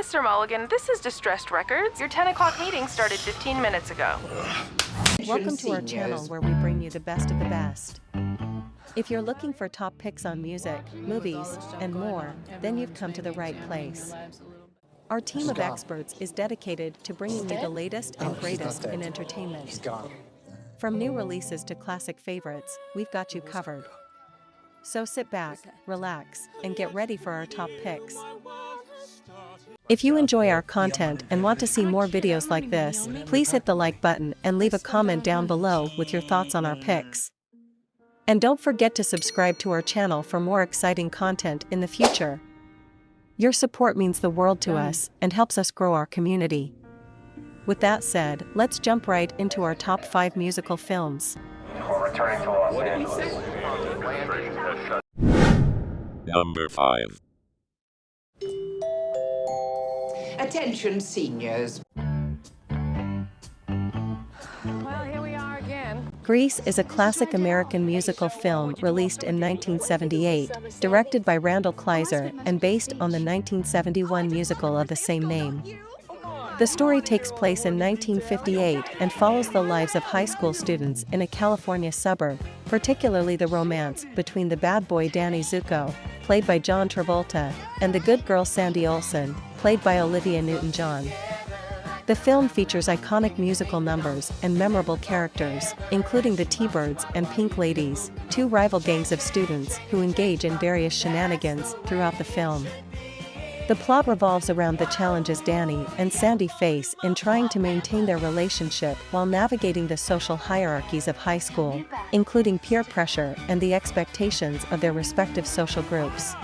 Mr. Mulligan, this is Distressed Records. Your 10 o'clock meeting started 15 minutes ago. Welcome to our channel where we bring you the best of the best. If you're looking for top picks on music, movies, and more, then you've come to the right place. Our team of experts is dedicated to bringing you the latest and greatest in entertainment. From new releases to classic favorites, we've got you covered. So sit back, relax, and get ready for our top picks. If you enjoy our content and want to see more videos like this, please hit the like button and leave a comment down below with your thoughts on our picks. And don't forget to subscribe to our channel for more exciting content in the future. Your support means the world to us and helps us grow our community. With that said, let's jump right into our top 5 musical films. We're returning to Los Angeles. Number 5. Attention, seniors. Well, here we are again. Grease is a classic American musical film released in 1978, directed by Randall Kleiser, and based on the 1971 musical of the same name. The story takes place in 1958 and follows the lives of high school students in a California suburb, particularly the romance between the bad boy Danny Zuko, played by John Travolta, and the good girl Sandy Olsen, played by Olivia Newton-John. The film features iconic musical numbers and memorable characters, including the T-Birds and Pink Ladies, two rival gangs of students who engage in various shenanigans throughout the film. The plot revolves around the challenges Danny and Sandy face in trying to maintain their relationship while navigating the social hierarchies of high school, including peer pressure and the expectations of their respective social groups.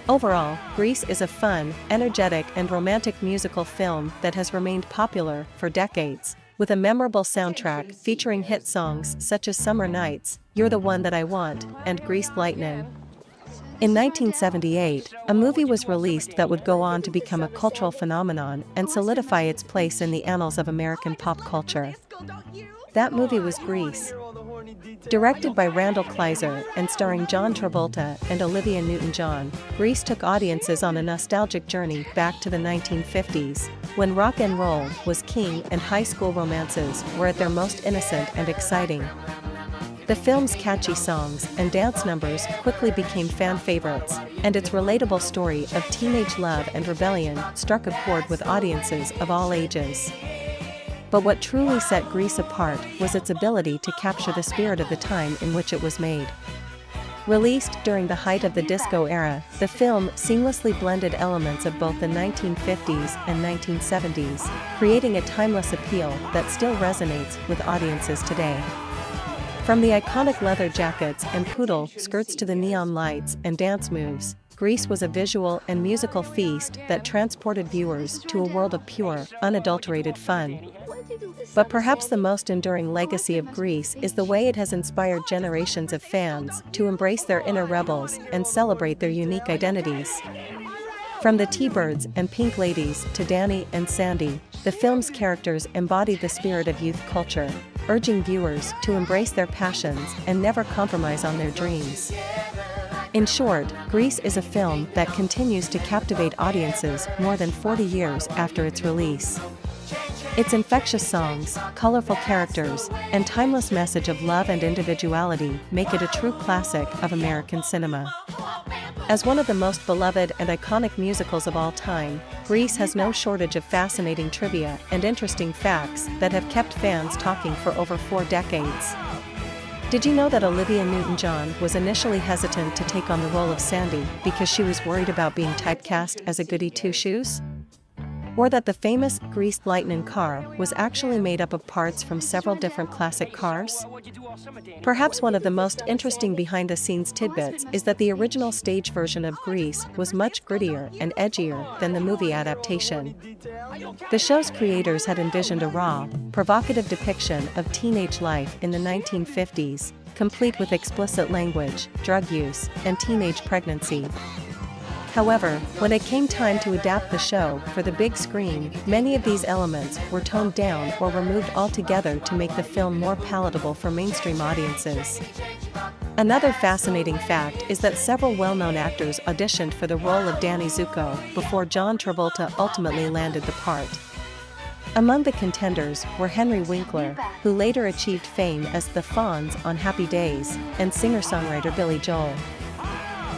Overall, Grease is a fun, energetic and romantic musical film that has remained popular for decades, with a memorable soundtrack featuring hit songs such as Summer Nights, You're the One That I Want, and Greased Lightnin'. In 1978, a movie was released that would go on to become a cultural phenomenon and solidify its place in the annals of American pop culture. That movie was Grease. Directed by Randall Kleiser and starring John Travolta and Olivia Newton-John, Grease took audiences on a nostalgic journey back to the 1950s, when rock and roll was king and high school romances were at their most innocent and exciting. The film's catchy songs and dance numbers quickly became fan favorites, and its relatable story of teenage love and rebellion struck a chord with audiences of all ages. But what truly set Grease apart was its ability to capture the spirit of the time in which it was made. Released during the height of the disco era, the film seamlessly blended elements of both the 1950s and 1970s, creating a timeless appeal that still resonates with audiences today. From the iconic leather jackets and poodle skirts to the neon lights and dance moves, Grease was a visual and musical feast that transported viewers to a world of pure, unadulterated fun. But perhaps the most enduring legacy of Grease is the way it has inspired generations of fans to embrace their inner rebels and celebrate their unique identities. From the T-Birds and Pink Ladies to Danny and Sandy, the film's characters embody the spirit of youth culture, urging viewers to embrace their passions and never compromise on their dreams. In short, Grease is a film that continues to captivate audiences more than 40 years after its release. Its infectious songs, colorful characters, and timeless message of love and individuality make it a true classic of American cinema. As one of the most beloved and iconic musicals of all time, Grease has no shortage of fascinating trivia and interesting facts that have kept fans talking for over 4 decades. Did you know that Olivia Newton-John was initially hesitant to take on the role of Sandy because she was worried about being typecast as a goody two-shoes? Or that the famous Greased Lightnin' car was actually made up of parts from several different classic cars? Perhaps one of the most interesting behind-the-scenes tidbits is that the original stage version of Grease was much grittier and edgier than the movie adaptation. The show's creators had envisioned a raw, provocative depiction of teenage life in the 1950s, complete with explicit language, drug use, and teenage pregnancy. However, when it came time to adapt the show for the big screen, many of these elements were toned down or removed altogether to make the film more palatable for mainstream audiences. Another fascinating fact is that several well-known actors auditioned for the role of Danny Zuko before John Travolta ultimately landed the part. Among the contenders were Henry Winkler, who later achieved fame as the Fonz on Happy Days, and singer-songwriter Billy Joel.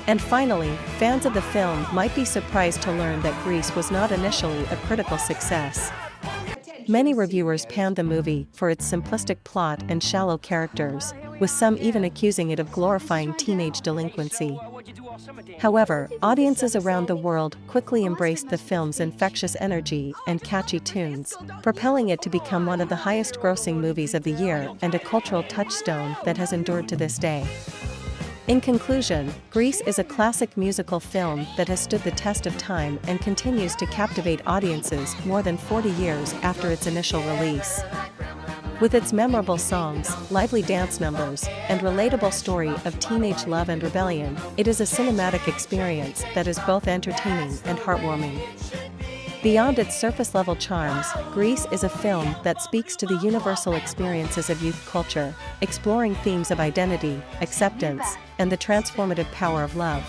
And finally, fans of the film might be surprised to learn that Grease was not initially a critical success. Many reviewers panned the movie for its simplistic plot and shallow characters, with some even accusing it of glorifying teenage delinquency. However, audiences around the world quickly embraced the film's infectious energy and catchy tunes, propelling it to become one of the highest-grossing movies of the year and a cultural touchstone that has endured to this day. In conclusion, Grease is a classic musical film that has stood the test of time and continues to captivate audiences more than 40 years after its initial release. With its memorable songs, lively dance numbers, and relatable story of teenage love and rebellion, it is a cinematic experience that is both entertaining and heartwarming. Beyond its surface-level charms, Grease is a film that speaks to the universal experiences of youth culture, exploring themes of identity, acceptance, and the transformative power of love.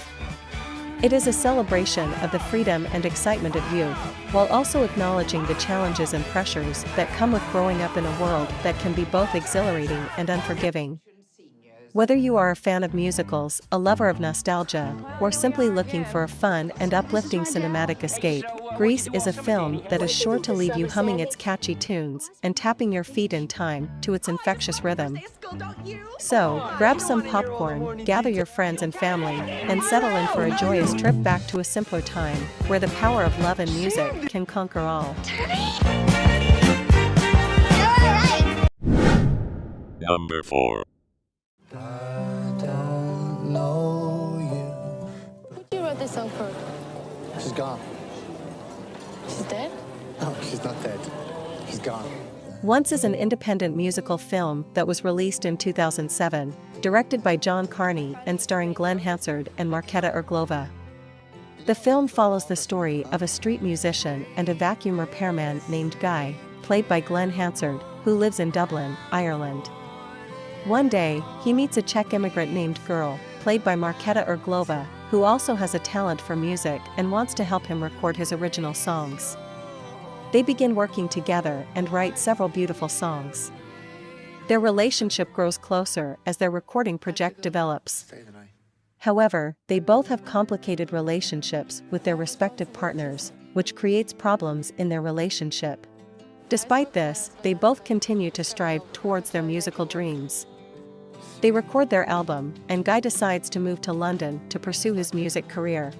It is a celebration of the freedom and excitement of youth, while also acknowledging the challenges and pressures that come with growing up in a world that can be both exhilarating and unforgiving. Whether you are a fan of musicals, a lover of nostalgia, or simply looking for a fun and uplifting cinematic escape, Grease is a film that is sure to leave you humming its catchy tunes and tapping your feet in time to its infectious rhythm. So, grab some popcorn, gather your friends and family, and settle in for a joyous trip back to a simpler time, where the power of love and music can conquer all. Number 4. I don't know you. Who you wrote this song for? She's gone. She's dead? No, she's not dead. He's gone. Once is an independent musical film that was released in 2007, directed by John Carney and starring Glenn Hansard and Marketa Irglova. The film follows the story of a street musician and a vacuum repairman named Guy, played by Glenn Hansard, who lives in Dublin, Ireland. One day, he meets a Czech immigrant named Girl, played by Marketa Irglova, who also has a talent for music and wants to help him record his original songs. They begin working together and write several beautiful songs. Their relationship grows closer as their recording project develops. However, they both have complicated relationships with their respective partners, which creates problems in their relationship. Despite this, they both continue to strive towards their musical dreams. They record their album, and Guy decides to move to London to pursue his music career.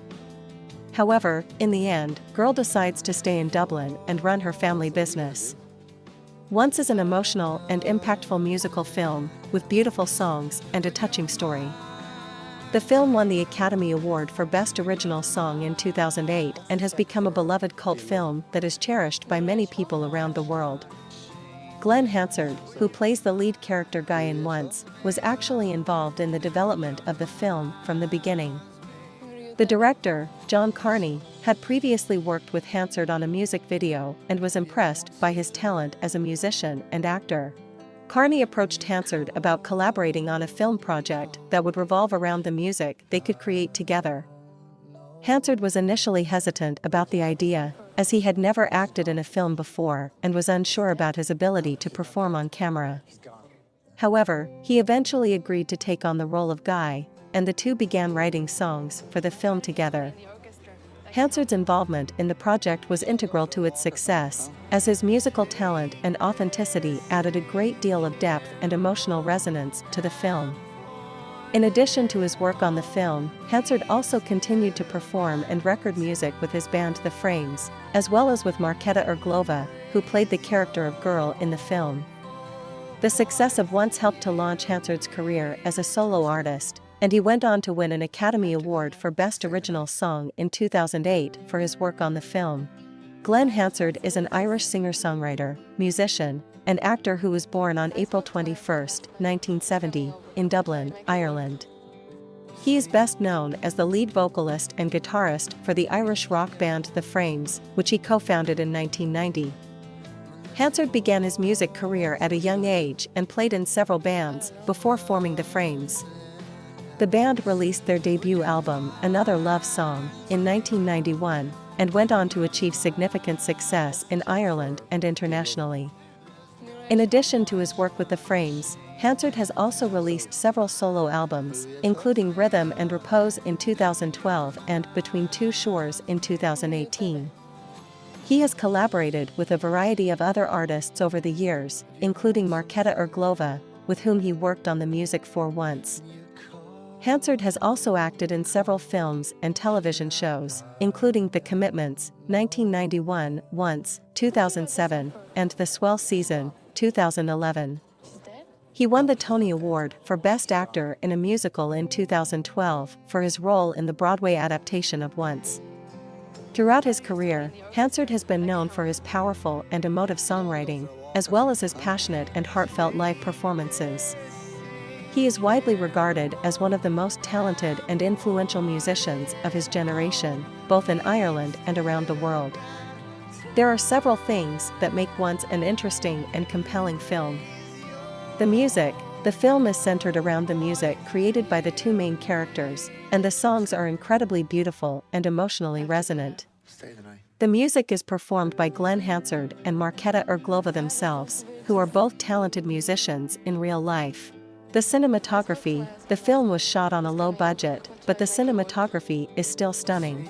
However, in the end, Girl decides to stay in Dublin and run her family business. Once is an emotional and impactful musical film, with beautiful songs and a touching story. The film won the Academy Award for Best Original Song in 2008 and has become a beloved cult film that is cherished by many people around the world. Glenn Hansard, who plays the lead character Guy in Once, was actually involved in the development of the film from the beginning. The director, John Carney, had previously worked with Hansard on a music video and was impressed by his talent as a musician and actor. Carney approached Hansard about collaborating on a film project that would revolve around the music they could create together. Hansard was initially hesitant about the idea, as he had never acted in a film before and was unsure about his ability to perform on camera. However, he eventually agreed to take on the role of Guy, and the two began writing songs for the film together. Hansard's involvement in the project was integral to its success, as his musical talent and authenticity added a great deal of depth and emotional resonance to the film. In addition to his work on the film, Hansard also continued to perform and record music with his band The Frames, as well as with Marketa Irglova, who played the character of Girl in the film. The success of Once helped to launch Hansard's career as a solo artist, and he went on to win an Academy Award for Best Original Song in 2008 for his work on the film. Glenn Hansard is an Irish singer-songwriter, musician, and actor who was born on April 21, 1970, in Dublin, Ireland. He is best known as the lead vocalist and guitarist for the Irish rock band The Frames, which he co-founded in 1990. Hansard began his music career at a young age and played in several bands before forming The Frames. The band released their debut album, Another Love Song, in 1991, and went on to achieve significant success in Ireland and internationally. In addition to his work with the Frames, Hansard has also released several solo albums, including Rhythm and Repose in 2012 and Between Two Shores in 2018. He has collaborated with a variety of other artists over the years, including Marketa Irglova, with whom he worked on the music for Once. Hansard has also acted in several films and television shows, including The Commitments, 1991, Once, 2007, and The Swell Season, 2011. He won the Tony Award for Best Actor in a Musical in 2012 for his role in the Broadway adaptation of Once. Throughout his career, Hansard has been known for his powerful and emotive songwriting, as well as his passionate and heartfelt live performances. He is widely regarded as one of the most talented and influential musicians of his generation, both in Ireland and around the world. There are several things that make Once an interesting and compelling film. The music. The film is centered around the music created by the two main characters, and the songs are incredibly beautiful and emotionally resonant. The music is performed by Glenn Hansard and Marketa Irglova themselves, who are both talented musicians in real life. The cinematography. The film was shot on a low budget, but the cinematography is still stunning.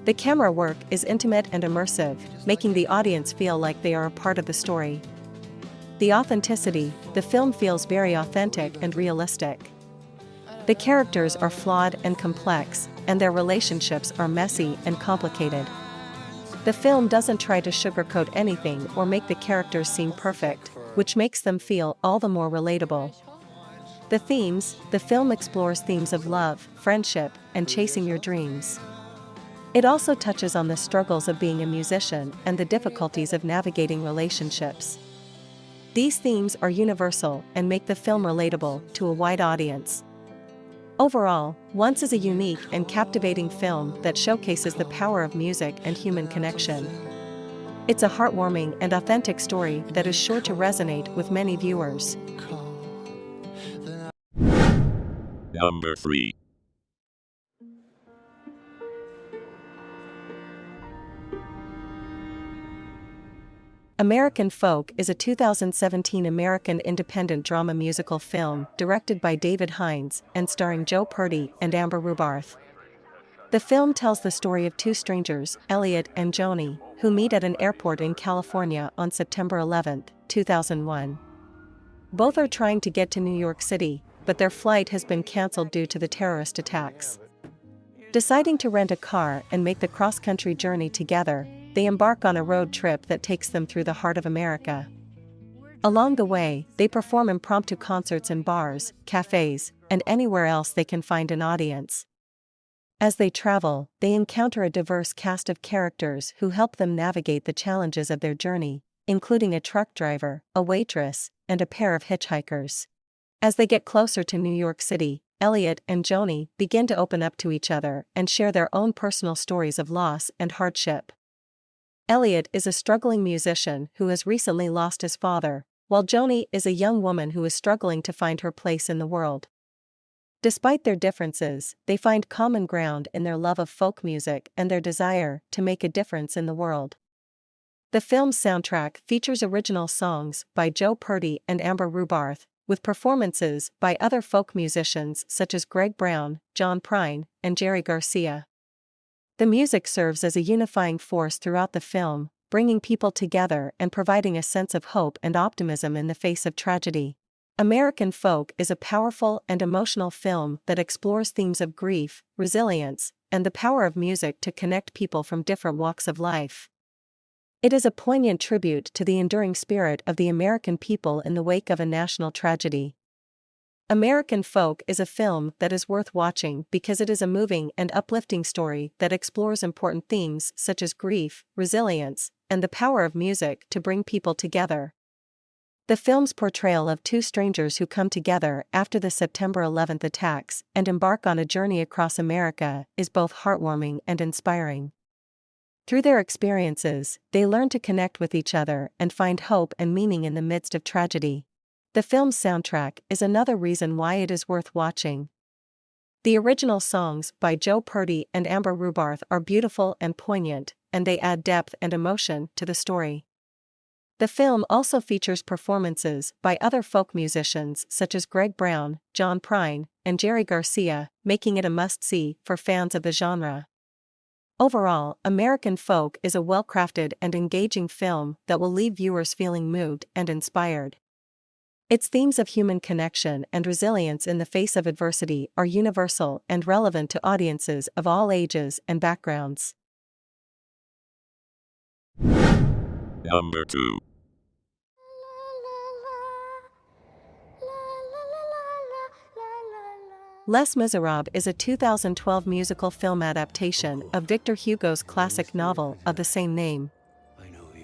The camera work is intimate and immersive, making the audience feel like they are a part of the story. The authenticity. The film feels very authentic and realistic. The characters are flawed and complex, and their relationships are messy and complicated. The film doesn't try to sugarcoat anything or make the characters seem perfect, which makes them feel all the more relatable. The themes. The film explores themes of love, friendship, and chasing your dreams. It also touches on the struggles of being a musician and the difficulties of navigating relationships. These themes are universal and make the film relatable to a wide audience. Overall, Once is a unique and captivating film that showcases the power of music and human connection. It's a heartwarming and authentic story that is sure to resonate with many viewers. Number 3. American Folk is a 2017 American independent drama musical film directed by David Hines and starring Joe Purdy and Amber Rubarth. The film tells the story of two strangers, Elliot and Joni, who meet at an airport in California on September 11, 2001. Both are trying to get to New York City, but their flight has been canceled due to the terrorist attacks. Deciding to rent a car and make the cross-country journey together, they embark on a road trip that takes them through the heart of America. Along the way, they perform impromptu concerts in bars, cafes, and anywhere else they can find an audience. As they travel, they encounter a diverse cast of characters who help them navigate the challenges of their journey, including a truck driver, a waitress, and a pair of hitchhikers. As they get closer to New York City, Elliot and Joni begin to open up to each other and share their own personal stories of loss and hardship. Elliot is a struggling musician who has recently lost his father, while Joni is a young woman who is struggling to find her place in the world. Despite their differences, they find common ground in their love of folk music and their desire to make a difference in the world. The film's soundtrack features original songs by Joe Purdy and Amber Rubarth, with performances by other folk musicians such as Greg Brown, John Prine, and Jerry Garcia. The music serves as a unifying force throughout the film, bringing people together and providing a sense of hope and optimism in the face of tragedy. American Folk is a powerful and emotional film that explores themes of grief, resilience, and the power of music to connect people from different walks of life. It is a poignant tribute to the enduring spirit of the American people in the wake of a national tragedy. American Folk is a film that is worth watching because it is a moving and uplifting story that explores important themes such as grief, resilience, and the power of music to bring people together. The film's portrayal of two strangers who come together after the September 11th attacks and embark on a journey across America is both heartwarming and inspiring. Through their experiences, they learn to connect with each other and find hope and meaning in the midst of tragedy. The film's soundtrack is another reason why it is worth watching. The original songs by Joe Purdy and Amber Rubarth are beautiful and poignant, and they add depth and emotion to the story. The film also features performances by other folk musicians such as Greg Brown, John Prine, and Jerry Garcia, making it a must-see for fans of the genre. Overall, American Folk is a well-crafted and engaging film that will leave viewers feeling moved and inspired. Its themes of human connection and resilience in the face of adversity are universal and relevant to audiences of all ages and backgrounds. Number 2. Les Miserables is a 2012 musical film adaptation of Victor Hugo's classic novel of the same name.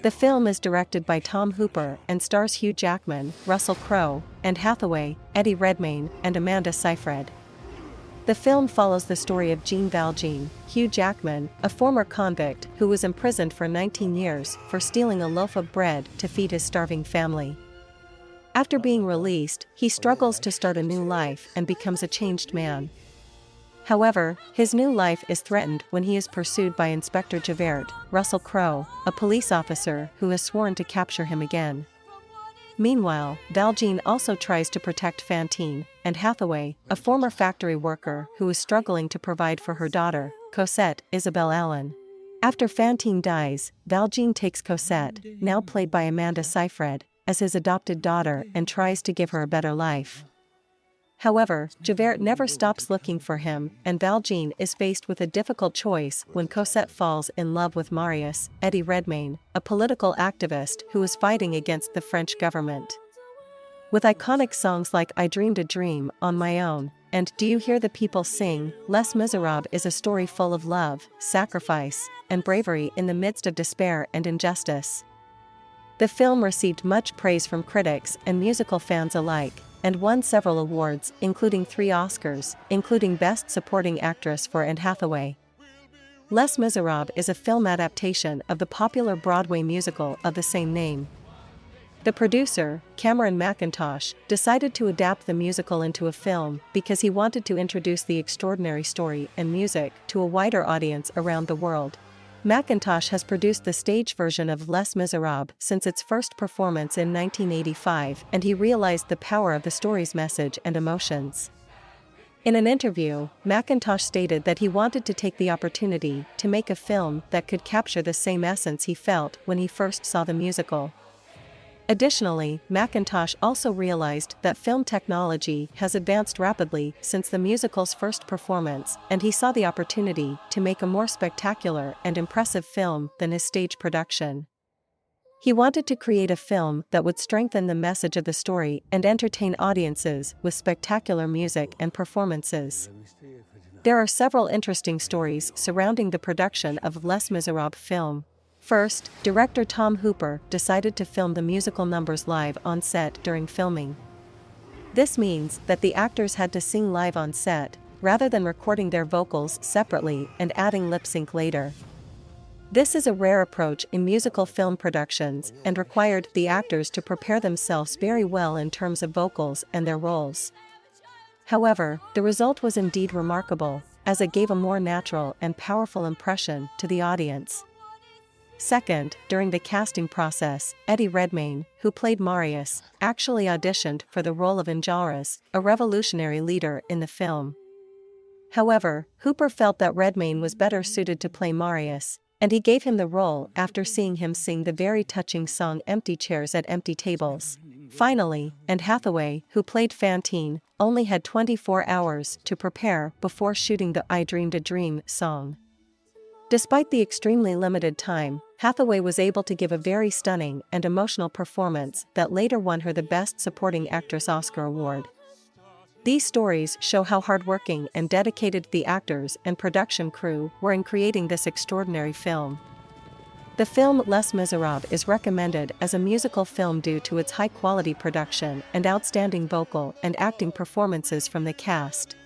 The film is directed by Tom Hooper and stars Hugh Jackman, Russell Crowe, Anne Hathaway, Eddie Redmayne, and Amanda Seyfried. The film follows the story of Jean Valjean, Hugh Jackman, a former convict who was imprisoned for 19 years for stealing a loaf of bread to feed his starving family. After being released, he struggles to start a new life and becomes a changed man. However, his new life is threatened when he is pursued by Inspector Javert, Russell Crowe, a police officer who has sworn to capture him again. Meanwhile, Valjean also tries to protect Fantine, Anne Hathaway, a former factory worker who is struggling to provide for her daughter, Cosette Isabelle Allen. After Fantine dies, Valjean takes Cosette, now played by Amanda Seyfried, as his adopted daughter and tries to give her a better life. However, Javert never stops looking for him, and Valjean is faced with a difficult choice when Cosette falls in love with Marius, Eddie Redmayne, a political activist who is fighting against the French government. With iconic songs like I Dreamed a Dream, On My Own, and Do You Hear the People Sing, Les Miserables is a story full of love, sacrifice, and bravery in the midst of despair and injustice. The film received much praise from critics and musical fans alike, and won several awards, including 3 Oscars, including Best Supporting Actress for Anne Hathaway. Les Miserables is a film adaptation of the popular Broadway musical of the same name. The producer, Cameron Mackintosh, decided to adapt the musical into a film because he wanted to introduce the extraordinary story and music to a wider audience around the world. Mackintosh has produced the stage version of Les Miserables since its first performance in 1985, and he realized the power of the story's message and emotions. In an interview, Mackintosh stated that he wanted to take the opportunity to make a film that could capture the same essence he felt when he first saw the musical. Additionally, Mackintosh also realized that film technology has advanced rapidly since the musical's first performance, and he saw the opportunity to make a more spectacular and impressive film than his stage production. He wanted to create a film that would strengthen the message of the story and entertain audiences with spectacular music and performances. There are several interesting stories surrounding the production of Les Miserables film. First, director Tom Hooper decided to film the musical numbers live on set during filming. This means that the actors had to sing live on set, rather than recording their vocals separately and adding lip sync later. This is a rare approach in musical film productions and required the actors to prepare themselves very well in terms of vocals and their roles. However, the result was indeed remarkable, as it gave a more natural and powerful impression to the audience. Second, during the casting process, Eddie Redmayne, who played Marius, actually auditioned for the role of Enjolras, a revolutionary leader in the film. However, Hooper felt that Redmayne was better suited to play Marius, and he gave him the role after seeing him sing the very touching song Empty Chairs at Empty Tables. Finally, Anne Hathaway, who played Fantine, only had 24 hours to prepare before shooting the I Dreamed a Dream song. Despite the extremely limited time, Hathaway was able to give a very stunning and emotional performance that later won her the Best Supporting Actress Oscar award. These stories show how hardworking and dedicated the actors and production crew were in creating this extraordinary film. The film Les Miserables is recommended as a musical film due to its high-quality production and outstanding vocal and acting performances from the cast.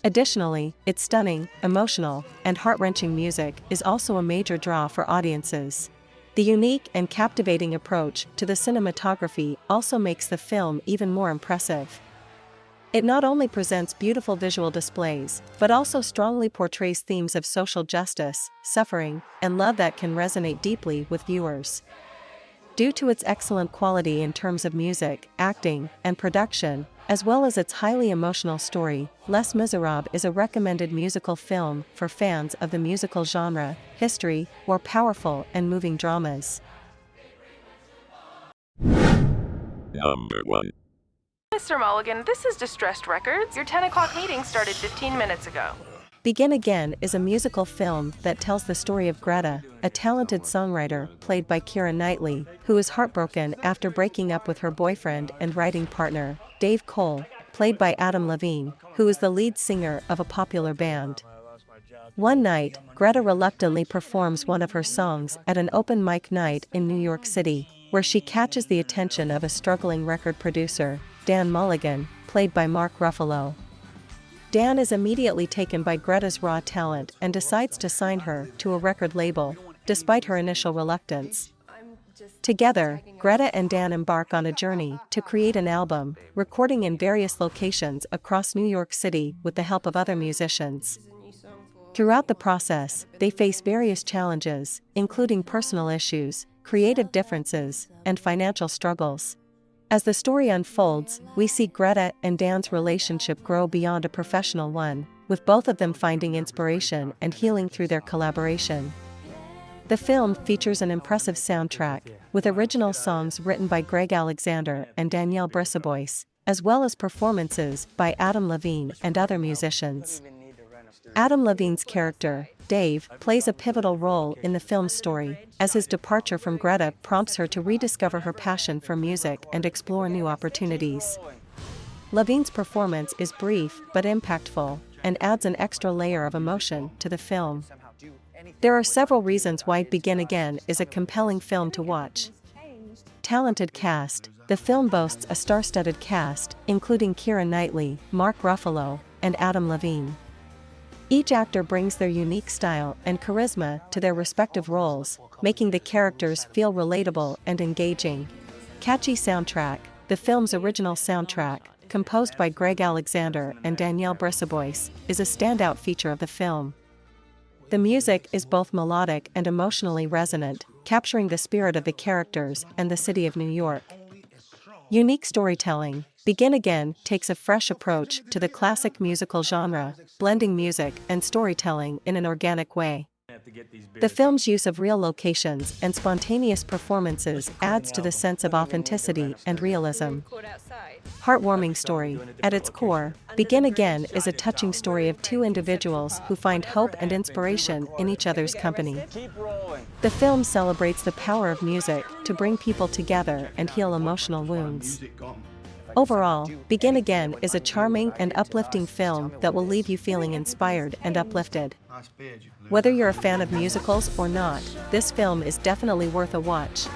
Additionally, its stunning, emotional, and heart-wrenching music is also a major draw for audiences. The unique and captivating approach to the cinematography also makes the film even more impressive. It not only presents beautiful visual displays, but also strongly portrays themes of social justice, suffering, and love that can resonate deeply with viewers. Due to its excellent quality in terms of music, acting, and production, as well as its highly emotional story, Les Miserables is a recommended musical film for fans of the musical genre, history, or powerful and moving dramas. Number 1. Mr. Mulligan, this is Distressed Records. Your 10 o'clock meeting started 15 minutes ago. Begin Again is a musical film that tells the story of Greta, a talented songwriter played by Keira Knightley, who is heartbroken after breaking up with her boyfriend and writing partner, Dave Cole, played by Adam Levine, who is the lead singer of a popular band. One night, Greta reluctantly performs one of her songs at an open mic night in New York City, where she catches the attention of a struggling record producer, Dan Mulligan, played by Mark Ruffalo. Dan is immediately taken by Greta's raw talent and decides to sign her to a record label, despite her initial reluctance. Together, Greta and Dan embark on a journey to create an album, recording in various locations across New York City with the help of other musicians. Throughout the process, they face various challenges, including personal issues, creative differences, and financial struggles. As the story unfolds, we see Greta and Dan's relationship grow beyond a professional one, with both of them finding inspiration and healing through their collaboration. The film features an impressive soundtrack, with original songs written by Greg Alexander and Danielle Brisebois, as well as performances by Adam Levine and other musicians. Adam Levine's character, Dave, plays a pivotal role in the film's story, as his departure from Greta prompts her to rediscover her passion for music and explore new opportunities. Levine's performance is brief but impactful, and adds an extra layer of emotion to the film. There are several reasons why Begin Again is a compelling film to watch. Talented cast. The film boasts a star-studded cast, including Keira Knightley, Mark Ruffalo, and Adam Levine. Each actor brings their unique style and charisma to their respective roles, making the characters feel relatable and engaging. Catchy soundtrack. The film's original soundtrack, composed by Greg Alexander and Danielle Brisebois, is a standout feature of the film. The music is both melodic and emotionally resonant, capturing the spirit of the characters and the city of New York. Unique storytelling. Begin Again takes a fresh approach to the classic musical genre, blending music and storytelling in an organic way. The film's use of real locations and spontaneous performances adds to the sense of authenticity and realism. Heartwarming story. At its core, Begin Again is a touching story of two individuals who find hope and inspiration in each other's company. The film celebrates the power of music to bring people together and heal emotional wounds. Overall, Begin Again is a charming and uplifting film that will leave you feeling inspired and uplifted. Whether you're a fan of musicals or not, this film is definitely worth a watch.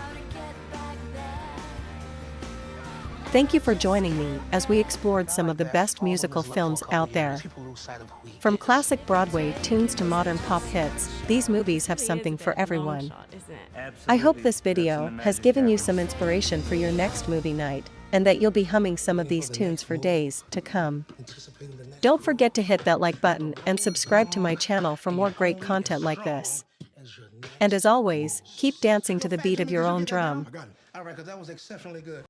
Thank you for joining me as we explored some of the best musical films out there. From classic Broadway tunes to modern pop hits, these movies have something for everyone. I hope this video has given you some inspiration for your next movie night, and that you'll be humming some of these tunes for days to come. Don't forget to hit that like button and subscribe to my channel for more great content like this. And as always, keep dancing to the beat of your own drum.